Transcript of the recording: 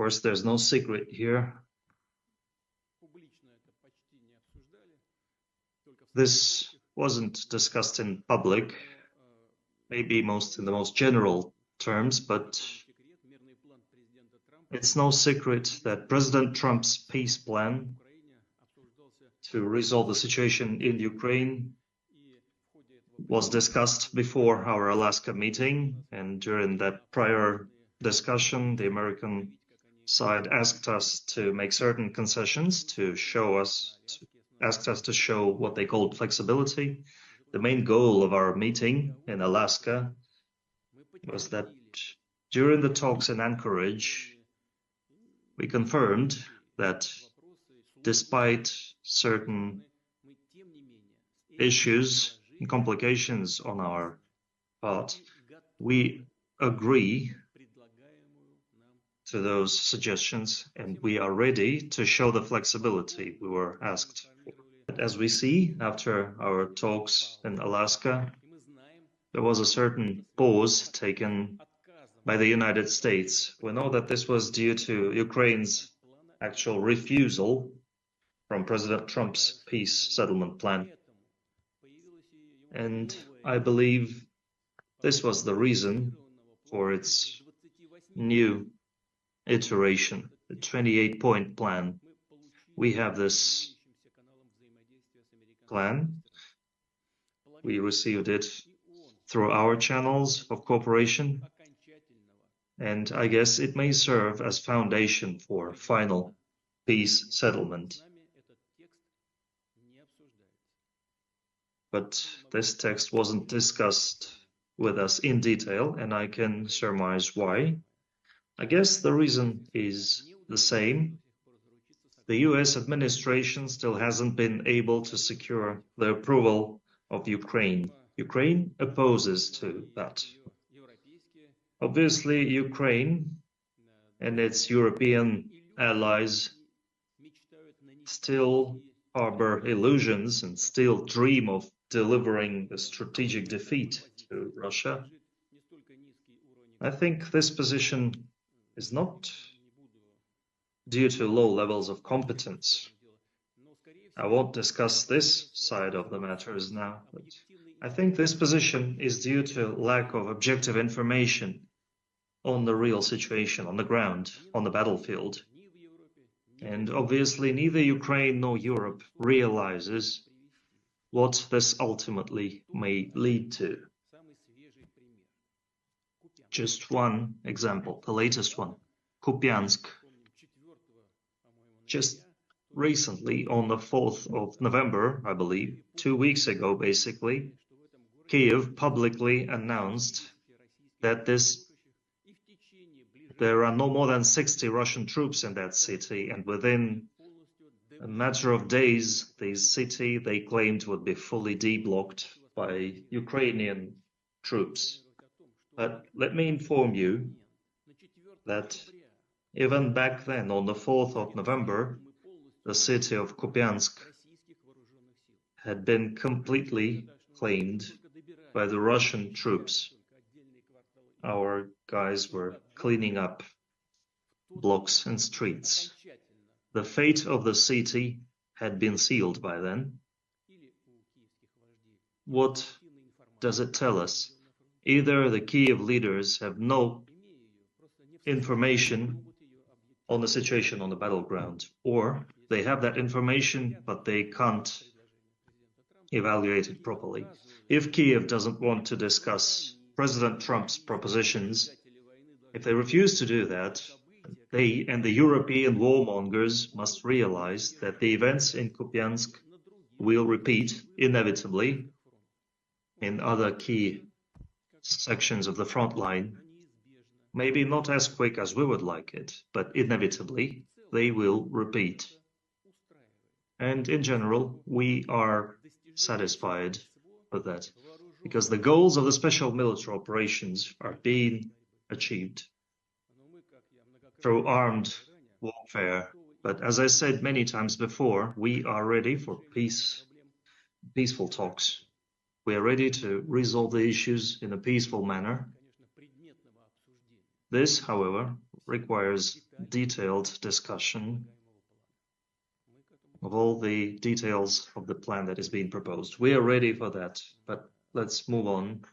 course, there's no secret here. This wasn't discussed in public, maybe in the most general terms, but it's no secret that President Trump's peace plan to resolve the situation in Ukraine was discussed before our Alaska meeting, and during that prior discussion, the American side asked us to make certain concessions asked us to show what they called flexibility. The main goal of our meeting in Alaska was that during the talks in Anchorage, we confirmed that despite certain issues and complications on our part, we agree to those suggestions and we are ready to show the flexibility we were asked for. But as we see after our talks in Alaska, there was a certain pause taken by the United States. We know that this was due to Ukraine's actual refusal from President Trump's peace settlement plan. And I believe this was the reason for its new iteration, the 28-point plan. We have this plan. We received it through our channels of cooperation, and I guess it may serve as foundation for final peace settlement. But this text wasn't discussed with us in detail, and I can surmise why. I guess the reason is the same. The US administration still hasn't been able to secure the approval of Ukraine. Ukraine opposes to that. Obviously, Ukraine and its European allies still harbor illusions and still dream of delivering a strategic defeat to Russia. I think this position is not due to low levels of competence. I won't discuss this side of the matters now, but I think this position is due to lack of objective information on the real situation on the ground, on the battlefield. And obviously neither Ukraine nor Europe realizes what this ultimately may lead to. Just one example, the latest one, Kupiansk. Just recently, on the 4th of November, I believe, 2 weeks ago basically, Kiev publicly announced that there are no more than 60 Russian troops in that city, and within a matter of days, this city, they claimed, would be fully deblocked by Ukrainian troops. But let me inform you that even back then, on the 4th of November, the city of Kupiansk had been completely claimed by the Russian troops. Our guys were cleaning up blocks and streets. The fate of the city had been sealed by then. What does it tell us? Either the Kiev leaders have no information on the situation on the battleground, or they have that information, but they can't evaluate it properly. If Kiev doesn't want to discuss President Trump's propositions, if they refuse to do that, they and the European warmongers must realize that the events in Kupiansk will repeat inevitably in other key sections of the front line. Maybe not as quick as we would like it, but inevitably they will repeat. And in general, we are satisfied with that, because the goals of the special military operations are being achieved through armed warfare. But as I said many times before, we are ready for peaceful talks. We are ready to resolve the issues in a peaceful manner. This, however, requires detailed discussion of all the details of the plan that is being proposed. We are ready for that, but let's move on